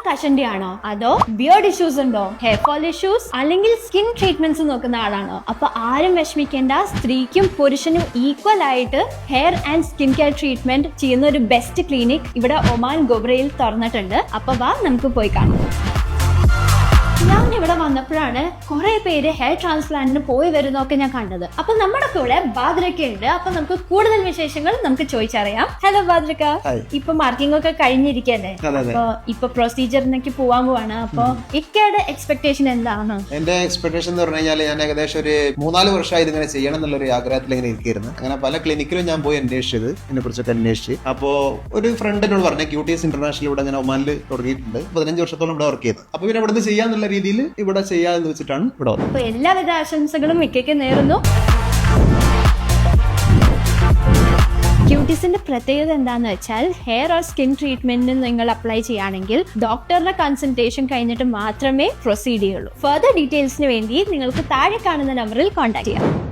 കഷന്റെ ആണോ, അതോ beard issues ഉണ്ടോ, ഹെയർ ഫോൾ ഇഷ്യൂസ്, അല്ലെങ്കിൽ സ്കിൻ ട്രീറ്റ്മെന്റ്സ് നോക്കുന്ന ആളാണോ? അപ്പൊ ആരും വിഷമിക്കേണ്ട. സ്ത്രീക്കും പുരുഷനും ഈക്വൽ ആയിട്ട് hair and skin care treatment ചെയ്യുന്ന ഒരു ബെസ്റ്റ് ക്ലിനിക് ഇവിടെ ഒമാൻ ഗോബ്രയിൽ തുറന്നിട്ടുണ്ട്. അപ്പൊ വാ നമുക്ക് പോയി കാണാം. ഞാൻ ഇവിടെ വന്നപ്പോഴാണ് കുറെ പേര് ഹെയർ ട്രാൻസ്പ്ലാന്റിന് പോയി വരുന്നൊക്കെ ഞാൻ കണ്ടത്. അപ്പൊ നമ്മുടെ കൂടെ ബാദ്രക്ക ഉണ്ട്. അപ്പൊ നമുക്ക് കൂടുതൽ വിശേഷങ്ങൾ നമുക്ക് ചോദിച്ചറിയാം. ഹലോ ബാദ്രക്ക, ഇപ്പൊ മാർക്കിംഗ് ഒക്കെ കഴിഞ്ഞിരിക്കല്ലേ? അപ്പൊ ഇപ്പൊ പ്രൊസീജിയറിനൊക്കെ പോവാൻ പോവാണ്. അപ്പൊ ഇക്കയുടെ എക്സ്പെക്ടേഷൻ എന്താണ്? എന്റെ എക്സ്പെക്ടേഷൻ എന്ന് പറഞ്ഞു കഴിഞ്ഞാൽ ഞാൻ ഏകദേശം ഒരു 3-4 വർഷമായി ഇതിങ്ങനെ ചെയ്യണം എന്നുള്ളൊരു ആഗ്രഹത്തിൽ ഇങ്ങനെ ഇരിക്കുന്നു. അങ്ങനെ പല ക്ലിനിക്കിലും ഞാൻ പോയി അന്വേഷിച്ചത്, ഇതിനെ കുറിച്ചൊക്കെ അന്വേഷിച്ച്. അപ്പോ ഒരു ഫ്രണ്ടിനോട് പറഞ്ഞു, ക്യൂട്ടീസ് ഇന്റർനാഷണൽ ഇവിടെ അങ്ങനെ ഒമാനിൽ തുടങ്ങിയിട്ടുണ്ട്. 15 വർഷത്തോളം ഇവിടെ വർക്ക് ചെയ്തത്. അപ്പൊ പിന്നെ ഇവിടെ ചെയ്യാന്നുള്ള രീതിയിൽ ഇവിടെ ചെയ്യാന്ന് വെച്ചിട്ടാണ് ഇവിടെ വന്നത്. അപ്പൊ എല്ലാവിധ ആശംസകളും മിക്കയ്ക്ക് നേരുന്നു. ക്യൂട്ടീസിന്റെ പ്രത്യേകത എന്താന്ന് വെച്ചാൽ ഹെയർ ഓർ സ്കിൻ ട്രീറ്റ്മെന്റിന് നിങ്ങൾ അപ്ലൈ ചെയ്യുകയാണെങ്കിൽ ഡോക്ടറുടെ കൺസൾട്ടേഷൻ കഴിഞ്ഞിട്ട് മാത്രമേ പ്രൊസീഡ് ചെയ്യുള്ളൂ. ഫർദർ ഡീറ്റെയിൽസിന് വേണ്ടി നിങ്ങൾക്ക് താഴെ കാണുന്ന നമ്പറിൽ കോൺടാക്ട് ചെയ്യാം.